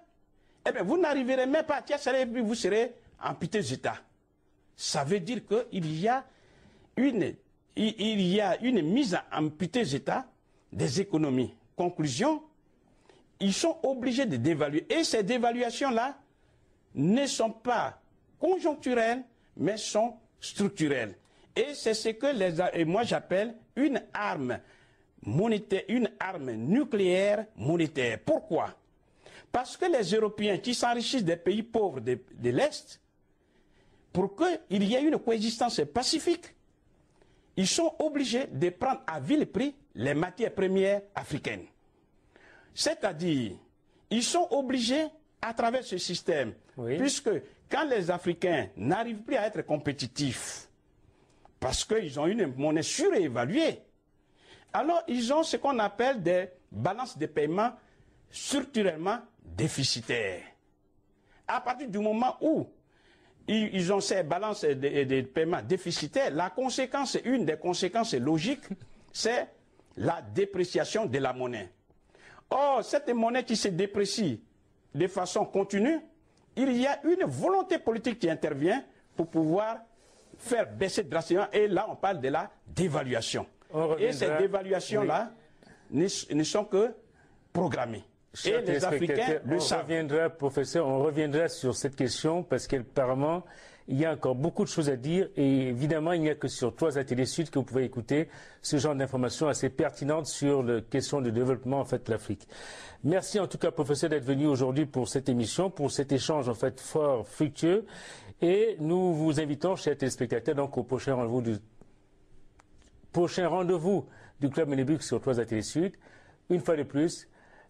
eh bien, vous n'arriverez même pas à Thiès, et puis vous serez en piteux état. Ça veut dire qu'il y a une mise en piteux état des économies. Conclusion, ils sont obligés de dévaluer. Et ces dévaluations-là ne sont pas conjoncturelles, mais sont structurelles. Et c'est ce que moi j'appelle une arme monétaire, une arme nucléaire monétaire. Pourquoi? Parce que les Européens qui s'enrichissent des pays pauvres de l'Est, pour qu'il y ait une coexistence pacifique, ils sont obligés de prendre à vil prix les matières premières africaines. C'est-à-dire, ils sont obligés, à travers ce système, oui, puisque quand les Africains n'arrivent plus à être compétitifs, parce qu'ils ont une monnaie surévaluée, alors ils ont ce qu'on appelle des balances de paiement structurellement déficitaires. À partir du moment où ils ont ces balances de paiement déficitaires, la conséquence, une des conséquences logiques, c'est la dépréciation de la monnaie. Or, cette monnaie qui se déprécie de façon continue, il y a une volonté politique qui intervient pour pouvoir faire baisser drastiquement. Et là, on parle de la dévaluation. Et ces dévaluations-là, oui, ne sont que programmées. Et les Africains le savent. Professeur, on reviendra sur cette question parce qu'apparemment, Il y a encore beaucoup de choses à dire et évidemment, il n'y a que sur Toisa Télé Sud que vous pouvez écouter ce genre d'informations assez pertinentes sur la question du développement en fait de l'Afrique. Merci en tout cas, professeur, d'être venu aujourd'hui pour cette émission, pour cet échange en fait fort fructueux. Et nous vous invitons, chers téléspectateurs, donc au prochain rendez-vous du Club Menebuc sur Toisa Télé Sud. Une fois de plus,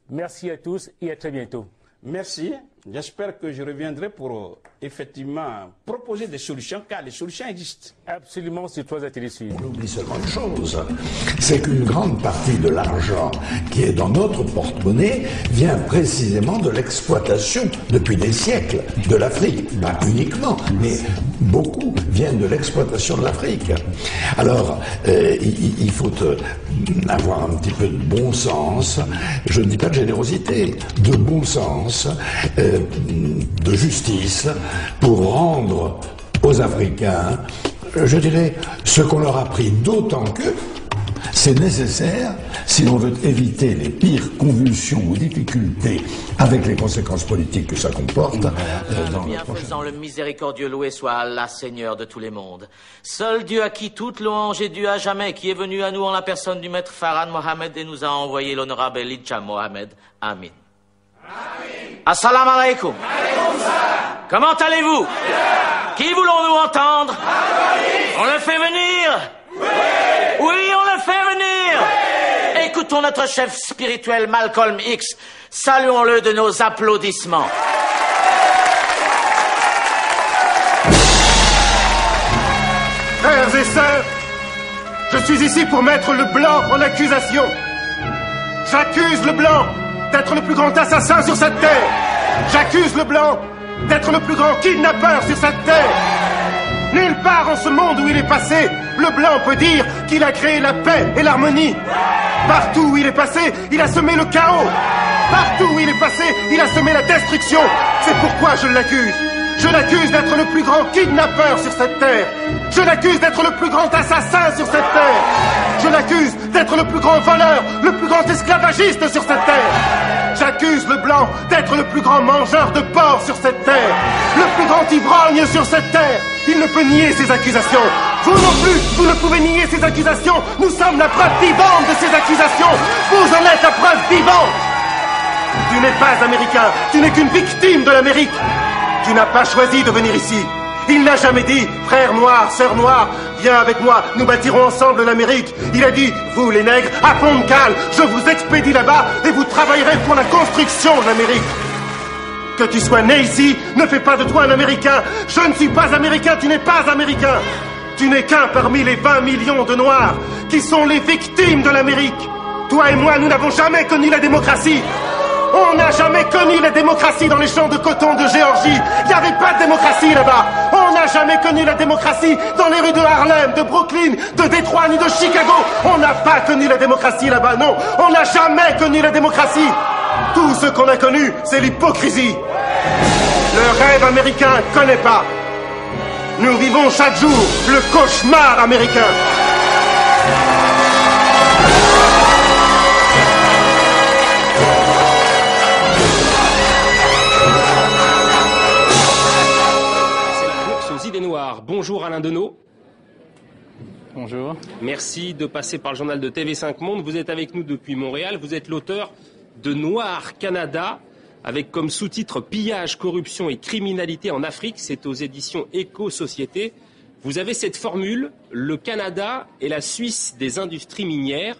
merci à tous et à très bientôt. Merci. J'espère que je reviendrai pour effectivement proposer des solutions, car les solutions existent. Absolument, c'est Toisa Télé Sud. On oublie seulement une chose, c'est qu'une grande partie de l'argent qui est dans notre porte-monnaie vient précisément de l'exploitation depuis des siècles de l'Afrique. Pas uniquement, mais beaucoup viennent de l'exploitation de l'Afrique. Alors, il faut avoir un petit peu de bon sens, je ne dis pas de générosité, de bon sens, de justice, pour rendre aux Africains, je dirais, ce qu'on leur a pris, d'autant que c'est nécessaire si l'on veut éviter les pires convulsions ou difficultés avec les conséquences politiques que ça comporte. Le bienfaisant, le miséricordieux loué soit Allah, Seigneur de tous les mondes. Seul Dieu à qui toute louange est due à jamais, qui est venu à nous en la personne du maître Farhan Mohamed et nous a envoyé l'honorable Elijah Mohamed. Amin. Assalamu alaikum. Comment allez-vous? Qui voulons-nous entendre? On le fait venir? Oui, on le fait venir. Écoutons notre chef spirituel Malcolm X. Saluons-le de nos applaudissements. Frères et sœurs, je suis ici pour mettre le blanc en accusation. J'accuse le blanc d'être le plus grand assassin sur cette terre. J'accuse le blanc d'être le plus grand kidnappeur sur cette terre. Nulle part en ce monde où il est passé, le blanc peut dire qu'il a créé la paix et l'harmonie. Partout où il est passé, il a semé le chaos. Partout où il est passé, il a semé la destruction. C'est pourquoi je l'accuse. Je l'accuse d'être le plus grand kidnappeur sur cette terre. Je l'accuse d'être le plus grand assassin sur cette terre. Je l'accuse d'être le plus grand voleur, le plus grand esclavagiste sur cette terre. J'accuse le blanc d'être le plus grand mangeur de porc sur cette terre. Le plus grand ivrogne sur cette terre. Il ne peut nier ces accusations. Vous non plus, vous ne pouvez nier ces accusations. Nous sommes la preuve vivante de ces accusations. Vous en êtes la preuve vivante. Tu n'es pas américain, tu n'es qu'une victime de l'Amérique. Tu n'as pas choisi de venir ici. Il n'a jamais dit, frère noir, sœur noire, viens avec moi, nous bâtirons ensemble l'Amérique. Il a dit, vous les nègres, à fond de cale, je vous expédie là-bas et vous travaillerez pour la construction de l'Amérique. Que tu sois né ici ne fait pas de toi un Américain. Je ne suis pas américain, tu n'es pas américain. Tu n'es qu'un parmi les 20 millions de Noirs qui sont les victimes de l'Amérique. Toi et moi, nous n'avons jamais connu la démocratie. On n'a jamais connu la démocratie dans les champs de coton de Géorgie. Il n'y avait pas de démocratie là-bas. On n'a jamais connu la démocratie dans les rues de Harlem, de Brooklyn, de Détroit ni de Chicago. On n'a pas connu la démocratie là-bas, non. On n'a jamais connu la démocratie. Tout ce qu'on a connu, c'est l'hypocrisie. Le rêve américain ne connaît pas. Nous vivons chaque jour le cauchemar américain. Idées Noires. Bonjour Alain Deneau. Bonjour. Merci de passer par le journal de TV5 Monde. Vous êtes avec nous depuis Montréal. Vous êtes l'auteur de Noir Canada, avec comme sous-titre Pillage, corruption et criminalité en Afrique. C'est aux éditions Éco-Société. Vous avez cette formule, le Canada est la Suisse des industries minières.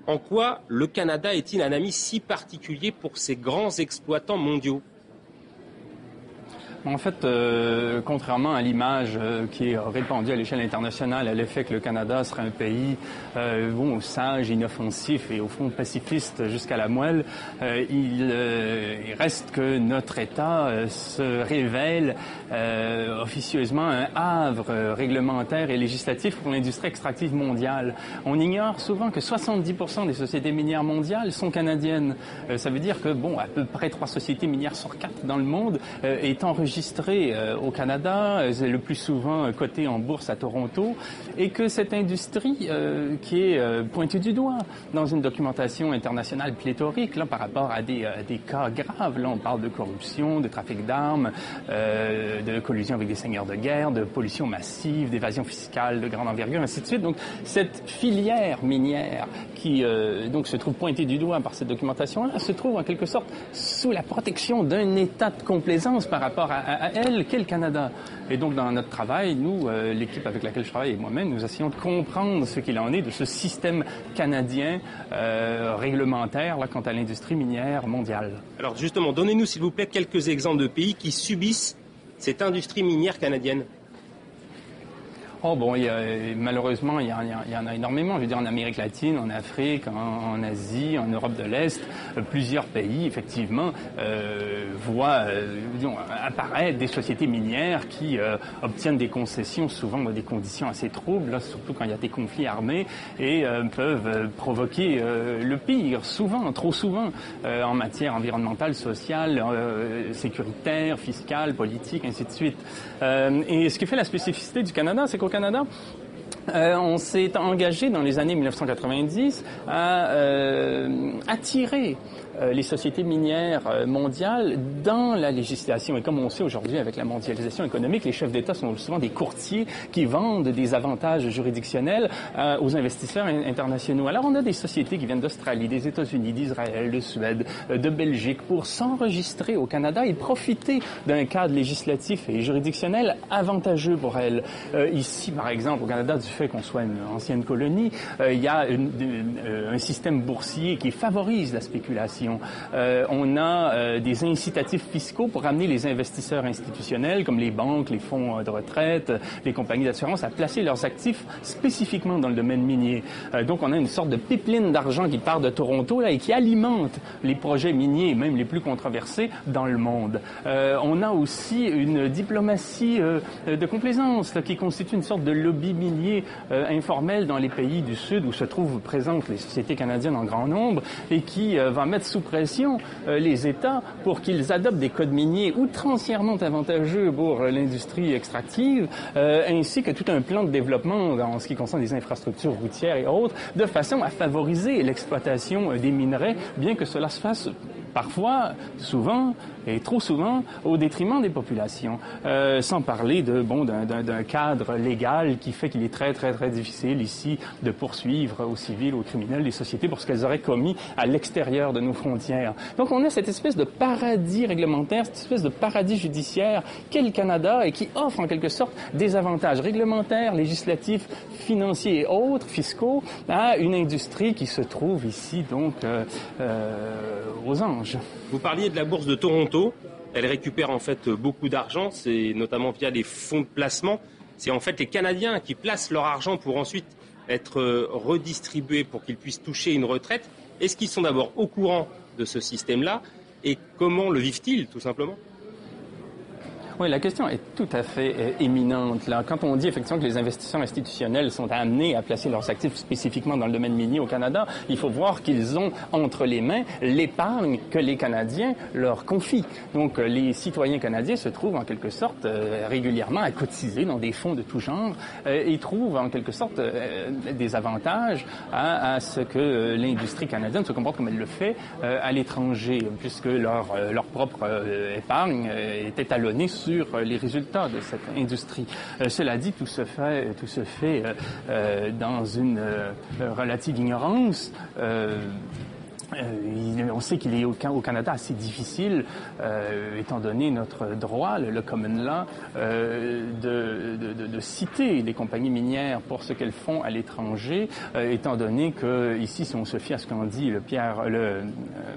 En quoi le Canada est-il un ami si particulier pour ces grands exploitants mondiaux ? En fait, contrairement à l'image qui est répandue à l'échelle internationale à l'effet que le Canada serait un pays sage, inoffensif et au fond pacifiste jusqu'à la moelle, il reste que notre État se révèle officieusement un havre réglementaire et législatif pour l'industrie extractive mondiale. On ignore souvent que 70% des sociétés minières mondiales sont canadiennes. Ça veut dire que, à peu près 3 sociétés minières sur 4 dans le monde est enregistrées enregistrée au Canada, le plus souvent cotée en bourse à Toronto, et que cette industrie qui est pointée du doigt dans une documentation internationale pléthorique là, par rapport à des cas graves, là on parle de corruption, de trafic d'armes, de collusion avec des seigneurs de guerre, de pollution massive, d'évasion fiscale de grande envergure, ainsi de suite. Donc cette filière minière qui donc se trouve pointée du doigt par cette documentation-là se trouve en quelque sorte sous la protection d'un état de complaisance par rapport à elle qu'est le Canada. Et donc dans notre travail, nous, l'équipe avec laquelle je travaille et moi-même, nous essayons de comprendre ce qu'il en est de ce système canadien réglementaire là, quant à l'industrie minière mondiale. Alors justement, donnez-nous s'il vous plaît quelques exemples de pays qui subissent cette industrie minière canadienne. Oh bon, malheureusement, il y en a énormément. Je veux dire, en Amérique latine, en Afrique, en Asie, en Europe de l'Est, plusieurs pays, effectivement, voient apparaître des sociétés minières qui obtiennent des concessions, souvent dans des conditions assez troubles, là, surtout quand il y a des conflits armés, et peuvent provoquer le pire, souvent, trop souvent, en matière environnementale, sociale, sécuritaire, fiscale, politique, ainsi de suite. Et ce qui fait la spécificité du Canada, c'est qu'au Canada, on s'est engagé dans les années 1990 à attirer les sociétés minières mondiales dans la législation. Et comme on sait aujourd'hui avec la mondialisation économique, les chefs d'État sont souvent des courtiers qui vendent des avantages juridictionnels aux investisseurs internationaux. Alors on a des sociétés qui viennent d'Australie, des États-Unis, d'Israël, de Suède, de Belgique pour s'enregistrer au Canada et profiter d'un cadre législatif et juridictionnel avantageux pour elles. Ici, par exemple, au Canada, du fait qu'on soit une ancienne colonie, il y a un système boursier qui favorise la spéculation. On a des incitatifs fiscaux pour amener les investisseurs institutionnels, comme les banques, les fonds de retraite, les compagnies d'assurance, à placer leurs actifs spécifiquement dans le domaine minier. Donc on a une sorte de pipeline d'argent qui part de Toronto là, et qui alimente les projets miniers, même les plus controversés, dans le monde. On a aussi une diplomatie de complaisance là, qui constitue une sorte de lobby minier informel dans les pays du Sud où se trouvent présentes les sociétés canadiennes en grand nombre et qui va mettre sous pression les États pour qu'ils adoptent des codes miniers outrancièrement avantageux pour l'industrie extractive, ainsi que tout un plan de développement en ce qui concerne les infrastructures routières et autres, de façon à favoriser l'exploitation des minerais, bien que cela se fasse parfois, souvent et trop souvent, au détriment des populations. Sans parler d'un cadre légal qui fait qu'il est très, très, très difficile ici de poursuivre aux civils, aux criminels, les sociétés pour ce qu'elles auraient commis à l'extérieur de nos frontières. Donc on a cette espèce de paradis réglementaire, cette espèce de paradis judiciaire qu'est le Canada et qui offre en quelque sorte des avantages réglementaires, législatifs, financiers et autres, fiscaux, à une industrie qui se trouve ici donc aux anges. Vous parliez de la bourse de Toronto. Elle récupère en fait beaucoup d'argent, c'est notamment via des fonds de placement. C'est en fait les Canadiens qui placent leur argent pour ensuite être redistribués pour qu'ils puissent toucher une retraite. Est-ce qu'ils sont d'abord au courant de ce système-là et comment le vivent-ils tout simplement ? Oui, la question est tout à fait éminente. Là. Quand on dit effectivement que les investisseurs institutionnels sont amenés à placer leurs actifs spécifiquement dans le domaine minier au Canada, il faut voir qu'ils ont entre les mains l'épargne que les Canadiens leur confient. Donc les citoyens canadiens se trouvent en quelque sorte régulièrement à cotiser dans des fonds de tout genre et trouvent en quelque sorte des avantages à ce que l'industrie canadienne se comporte comme elle le fait à l'étranger, puisque leur propre épargne est étalonnée sur les résultats de cette industrie. Cela dit, tout se fait dans une relative ignorance. On sait qu'il est au Canada assez difficile, étant donné notre droit, le common law, de citer les compagnies minières pour ce qu'elles font à l'étranger, étant donné que ici, si on se fie à ce qu'en dit le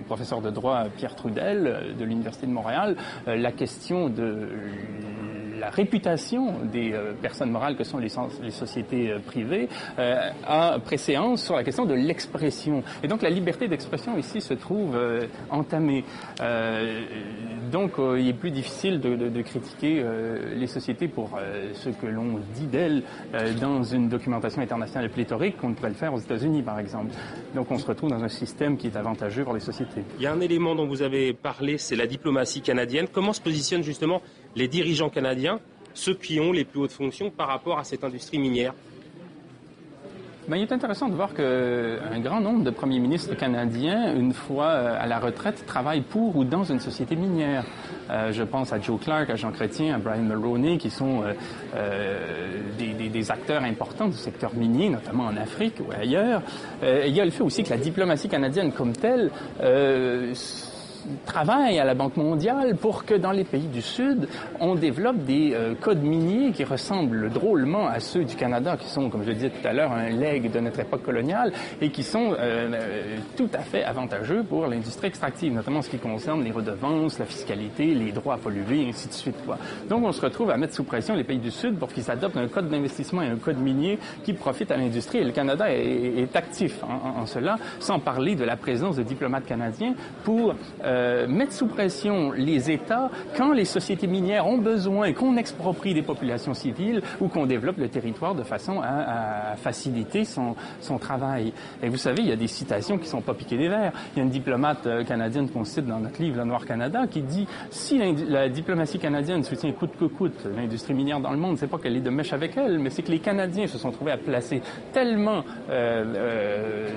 professeur de droit Pierre Trudel de l'Université de Montréal, la question de la réputation des personnes morales que sont les sociétés privées a préséance sur la question de l'expression. Et donc la liberté d'expression ici se trouve entamée. Donc il est plus difficile de critiquer les sociétés pour ce que l'on dit d'elles dans une documentation internationale pléthorique qu'on ne pourrait le faire aux États-Unis, par exemple. Donc on se retrouve dans un système qui est avantageux pour les sociétés. Il y a un élément dont vous avez parlé, c'est la diplomatie canadienne. Comment se positionnent justement les dirigeants canadiens, ceux qui ont les plus hautes fonctions par rapport à cette industrie minière? Ben, il est intéressant de voir qu'un grand nombre de premiers ministres canadiens, une fois à la retraite, travaillent pour ou dans une société minière. Je pense à Joe Clark, à Jean Chrétien, à Brian Mulroney, qui sont des acteurs importants du secteur minier, notamment en Afrique ou ailleurs. Il y a le fait aussi que la diplomatie canadienne comme telle travaille à la Banque mondiale pour que dans les pays du Sud, on développe des codes miniers qui ressemblent drôlement à ceux du Canada, qui sont, comme je le disais tout à l'heure, un legs de notre époque coloniale et qui sont tout à fait avantageux pour l'industrie extractive, notamment en ce qui concerne les redevances, la fiscalité, les droits à polluer, et ainsi de suite, quoi. Donc on se retrouve à mettre sous pression les pays du Sud pour qu'ils adoptent un code d'investissement et un code minier qui profite à l'industrie. Et le Canada est actif en cela, sans parler de la présence de diplomates canadiens pour mettre sous pression les États quand les sociétés minières ont besoin qu'on exproprie des populations civiles ou qu'on développe le territoire de façon à faciliter son travail. Et vous savez, il y a des citations qui ne sont pas piquées des verres. Il y a une diplomate canadienne qu'on cite dans notre livre, Le Noir Canada, qui dit « Si la diplomatie canadienne soutient coûte que coûte l'industrie minière dans le monde, c'est pas qu'elle est de mèche avec elle, mais c'est que les Canadiens se sont trouvés à placer tellement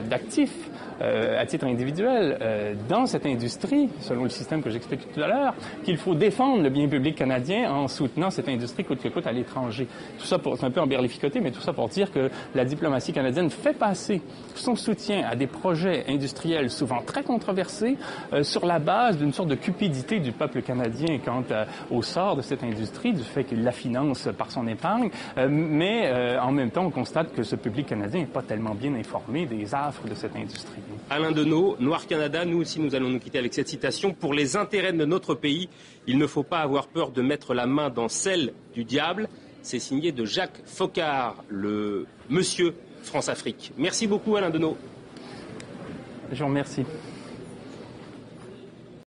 d'actifs à titre individuel dans cette industrie, selon le système que j'expliquais tout à l'heure, qu'il faut défendre le bien public canadien en soutenant cette industrie coûte que coûte à l'étranger. Tout ça, c'est un peu embellificoté, mais tout ça pour dire que la diplomatie canadienne fait passer son soutien à des projets industriels souvent très controversés sur la base d'une sorte de cupidité du peuple canadien quant au sort de cette industrie, du fait qu'il la finance par son épargne, mais en même temps, on constate que ce public canadien n'est pas tellement bien informé des affres de cette industrie. Alain Deneau, Noir Canada, nous aussi nous allons nous quitter avec cette citation. Pour les intérêts de notre pays, il ne faut pas avoir peur de mettre la main dans celle du diable. C'est signé de Jacques Faucard, le monsieur France-Afrique. Merci beaucoup Alain Deneau. Je vous remercie.